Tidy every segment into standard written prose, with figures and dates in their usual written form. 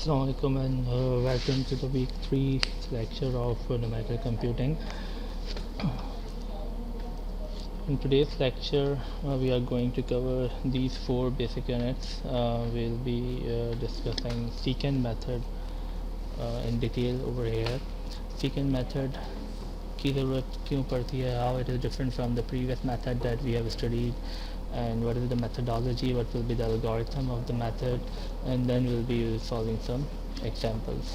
Assalamualaikum and welcome to the week 3 lecture of numerical computing. In today's lecture, we are going to cover these 4 basic units. We'll be discussing secant method in detail over here. Secant method की ज़रूरत क्यों पड़ती है, how it is different from the previous method that we have studied, and what is the methodology, what will be the algorithm of the method, and then we'll be solving some examples.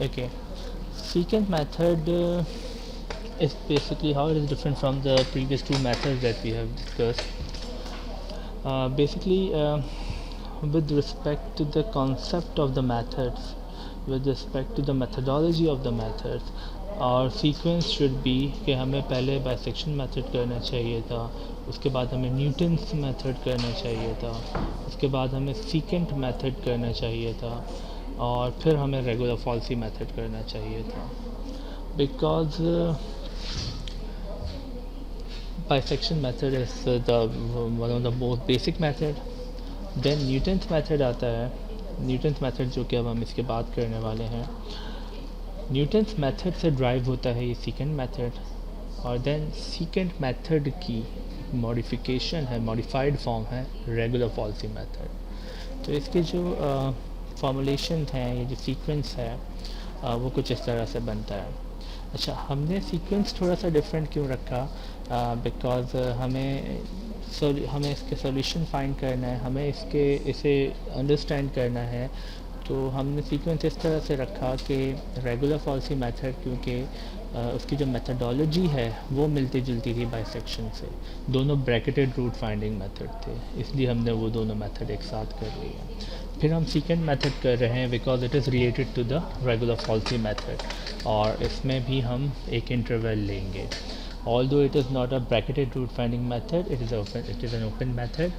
Okay, secant method is basically how it is different from the previous 2 methods that we have discussed. Basically, with respect to the concept of the methods, with respect to the methodology of the methods, our sequence should be कि हमें पहले bisection method करना चाहिए था, उसके बाद हमें Newton's method करना चाहिए था, उसके बाद हमें सीकेंट मेथड करना चाहिए था, और फिर हमें रेगुलर फॉल्सी मेथड करना चाहिए था. Because bisection method is the one of the most basic method. Then Newton's method आता है. न्यूटन्स मेथड जो कि अब हम इसके बात करने वाले हैं, न्यूटन्स मेथड से ड्राइव होता है ये सीकेंट मेथड, और देन सीकेंट मेथड की मॉडिफिकेशन है, मॉडिफाइड फॉर्म है रेगुलर फॉल्सी मेथड. तो इसके जो फॉर्मुलेशन हैं, ये जो सीक्वेंस है, वो कुछ इस तरह से बनता है. अच्छा, हमने सीक्वेंस थोड़ा सा डिफरेंट क्यों रखा? बिकॉज हमें इसके सॉल्यूशन फाइंड करना है, हमें इसे अंडरस्टैंड करना है. तो हमने सीक्वेंस इस तरह से रखा कि रेगुलर फॉल्सी मेथड, क्योंकि उसकी जो मेथडोलॉजी है वो मिलती जुलती थी बाइसेक्शन से. दोनों ब्रैकेटेड रूट फाइंडिंग मेथड थे, इसलिए हमने वो दोनों मेथड एक साथ कर लिए. फिर हम सेकंड मेथड कर रहे हैं because it is related to the regular falsi method, और इसमें भी हम एक इंटरवल लेंगे. Although it is not a bracketed root finding method, it is an open method.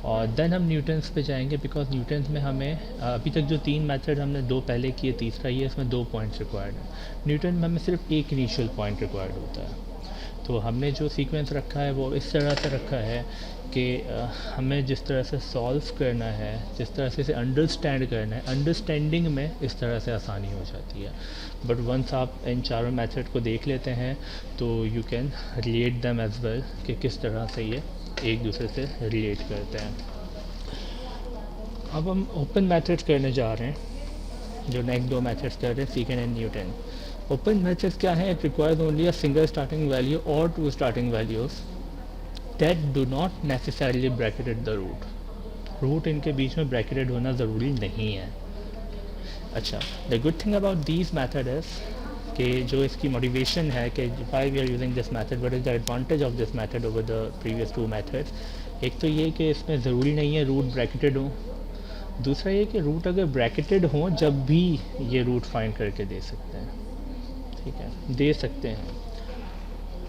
और देन हम न्यूटन्स पे जाएंगे बिकॉज न्यूटन्स में हमें अभी तक जो 3 मेथड हमने 2 पहले किए, तीसरा ये, इसमें 2 पॉइंट्स रिक्वायर्ड है. न्यूटन में हमें सिर्फ एक इनिशियल पॉइंट रिक्वायर्ड होता है. तो हमने जो सीक्वेंस रखा है वो इस तरह से रखा है कि हमें जिस तरह से सॉल्व करना है, जिस तरह से इसे अंडरस्टैंड करना है, अंडरस्टैंडिंग में इस तरह से आसानी हो जाती है. बट वंस आप इन चारों मेथड को देख लेते हैं तो you can relate them as well कि किस तरह से ये एक दूसरे से रिलेट करते हैं. अब हम ओपन मेथड करने जा रहे हैं, जो नेक्स्ट 2 मेथड्स कर रहे हैं, secant and Newton. Open methods क्या है? It requires only a single starting value और 2 starting values that do not necessarily bracketed the root इनके बीच में ब्रैकेटेड होना ज़रूरी नहीं है. अच्छा, the good thing about these method is कि जो इसकी मोटिवेशन है कि why we are using this method, what is the advantage of this method over the previous 2 methods. एक तो ये कि इसमें ज़रूरी नहीं है रूट ब्रैकेटेड हो. दूसरा ये कि रूट अगर ब्रैकेटेड हो जब भी ये रूट फाइंड करके दे सकते हैं. ठीक है, दे सकते हैं.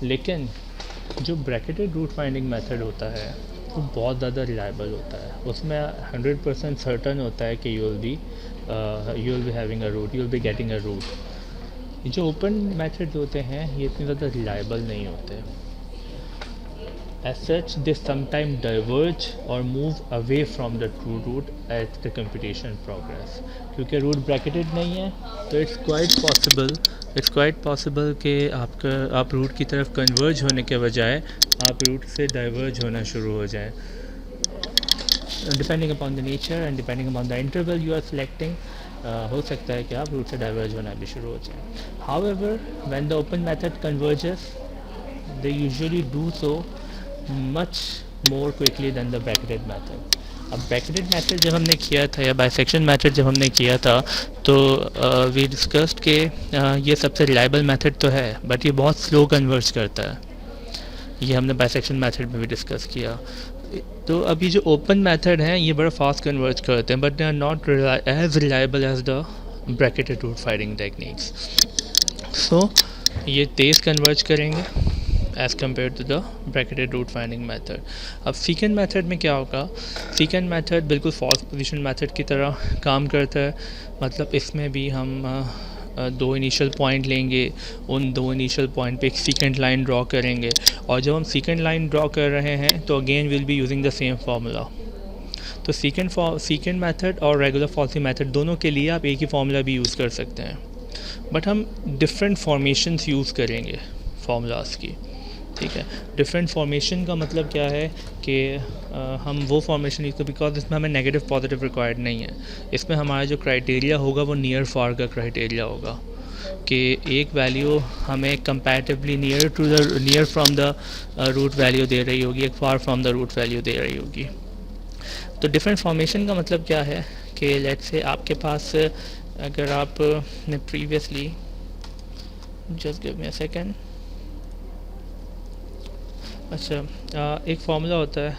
लेकिन जो ब्रैकेटेड रूट फाइंडिंग मेथड होता है वो बहुत ज़्यादा रिलायबल होता है. उसमें 100% सर्टन होता है कि you will be having a root, you will be getting a root. जो ओपन मेथड्स होते हैं ये इतने ज़्यादा रिलायबल नहीं होते. As such, they sometimes diverge or move away from the true root as the computation progress. क्योंकि root bracketed नहीं है तो इट्स क्वाइट पॉसिबल कि आप रूट की तरफ कन्वर्ज होने के बजाय आप रूट से डाइवर्ज होना शुरू हो जाए. Depending upon the nature and depending upon the interval you are selecting, हो सकता है कि आप रूट से डाइवर्ज होना भी शुरू हो जाए. However, when the open method converges, they usually do so much more quickly than the bracketed method. अब ब्रैकेटेड मेथड जब हमने किया था या बाइसेक्शन मेथड जब हमने किया था तो वी डिस्कस्ड के ये सबसे रिलायबल मेथड तो है बट ये बहुत स्लो कन्वर्ज करता है. ये हमने बाइसेक्शन मेथड में भी डिस्कस किया. तो अभी जो ओपन मेथड हैं ये बड़ा फास्ट कन्वर्ज करते हैं but they are not as reliable as the bracketed root finding techniques. So ये तेज़ कन्वर्ज करेंगे as compare to the bracketed root finding method. अब सीकेंट मेथड में क्या होगा? सीकेंट मेथड बिल्कुल फॉल्स पोजीशन मेथड की तरह काम करता है. मतलब इसमें भी हम दो इनिशियल पॉइंट लेंगे, उन दो इनिशियल पॉइंट पे एक सीकेंड लाइन ड्रॉ करेंगे, और जब हम सीकेंड लाइन ड्रॉ कर रहे हैं तो again will be using the same formula. तो सीकेंड मेथड और रेगुलर फॉल्सी मेथड दोनों के लिए आप एक ही फार्मूला भी यूज़ कर सकते हैं, बट हम डिफरेंट फॉर्मेशंस यूज़ करेंगे फार्मूलाज की, ठीक है। डिफरेंट फॉर्मेशन का मतलब क्या है कि हम वो फॉर्मेशन यूज़, बिकॉज इसमें हमें नेगेटिव पॉजिटिव रिक्वायर्ड नहीं है। इसमें हमारा जो क्राइटेरिया होगा वो नियर फार का क्राइटेरिया होगा कि एक वैल्यू हमें comparatively near from the root value दे रही होगी, एक far from the root value दे रही होगी। तो डिफरेंट फॉर्मेशन का मतलब क्या है कि लेट्स से आपके पास, अगर आप ने previously, just give me a second, अच्छा एक फार्मूला होता है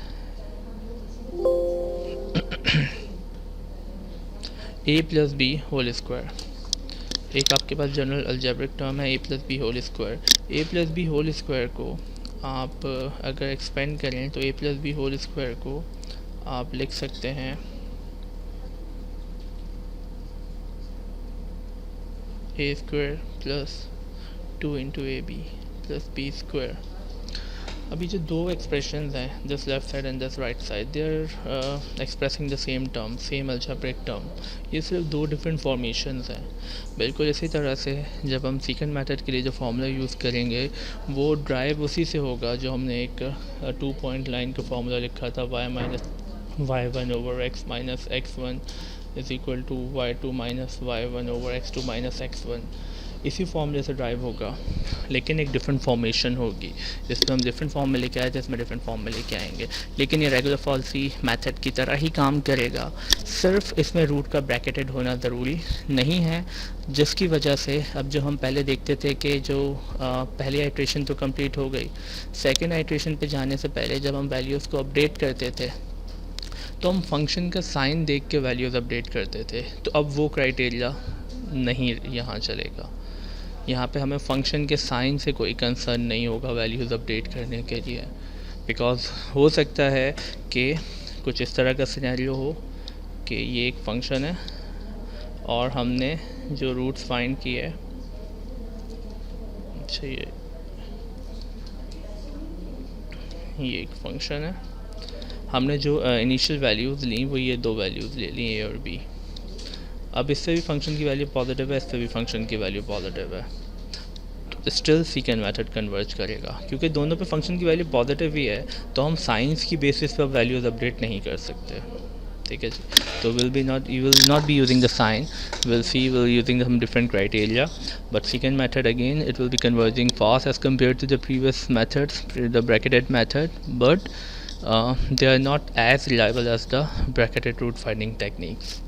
a plus b whole square. एक आपके पास जनरल अलजेब्रिक टर्म है a plus b whole square. a plus b whole square को आप अगर एक्सपेंड करें तो a plus b whole square को आप लिख सकते हैं a square plus 2 into a b plus b square. अभी जो दो एक्सप्रेशंस हैं, this left side and this right side, they are expressing the same term, same algebraic term. ये सिर्फ दो डिफरेंट फॉर्मेशंस हैं। बिल्कुल इसी तरह से जब हम सीकेंड मेथड के लिए जो फार्मूला यूज़ करेंगे वो ड्राइव उसी से होगा जो हमने एक 2 पॉइंट लाइन का फार्मूला लिखा था, y minus y1 over x minus x1 is equal to y2 minus y1 over x2 minus x1। इसी फॉर्मूले से ड्राइव होगा, लेकिन एक डिफरेंट फॉर्मेशन होगी। जिसमें हम डिफरेंट फॉर्म में लेके आए थे, इसमें डिफरेंट फॉर्म में लेके आएंगे, लेकिन ये रेगुलर फॉल्सी मेथड की तरह ही काम करेगा। सिर्फ इसमें रूट का ब्रैकेटेड होना ज़रूरी नहीं है, जिसकी वजह से अब जो हम पहले देखते थे कि जो पहली आइट्रेशन तो कंप्लीट हो गई, सेकेंड आइट्रेशन पे जाने से पहले जब हम वैल्यूज़ को अपडेट करते थे तो हम फंक्शन का साइन देख के वैल्यूज़ अपडेट करते थे। तो अब वो क्राइटेरिया नहीं यहाँ चलेगा। यहाँ पे हमें फंक्शन के साइन से कोई कंसर्न नहीं होगा वैल्यूज़ अपडेट करने के लिए, बिकॉज हो सकता है कि कुछ इस तरह का सिनेरियो हो कि ये एक फंक्शन है और हमने जो रूट्स फाइंड किए, अच्छा ये एक फंक्शन है, हमने जो इनिशियल वैल्यूज़ ली वो ये दो वैल्यूज़ ले ली ए और बी। अब इससे भी फंक्शन की वैल्यू पॉजिटिव है, इससे भी फंक्शन की वैल्यू पॉजिटिव है, तो स्टिल सीकेंड मेथड कन्वर्ज करेगा। क्योंकि दोनों पे फंक्शन की वैल्यू पॉजिटिव ही है तो हम साइंस की बेसिस पर वैल्यूज़ अपडेट नहीं कर सकते, ठीक है जी। तो you will not be using the sine, will using some different criteria, but secant method again it will be converging fast as compared to the previous methods, the bracketed method, but they are not as reliable as the bracketed root finding techniques.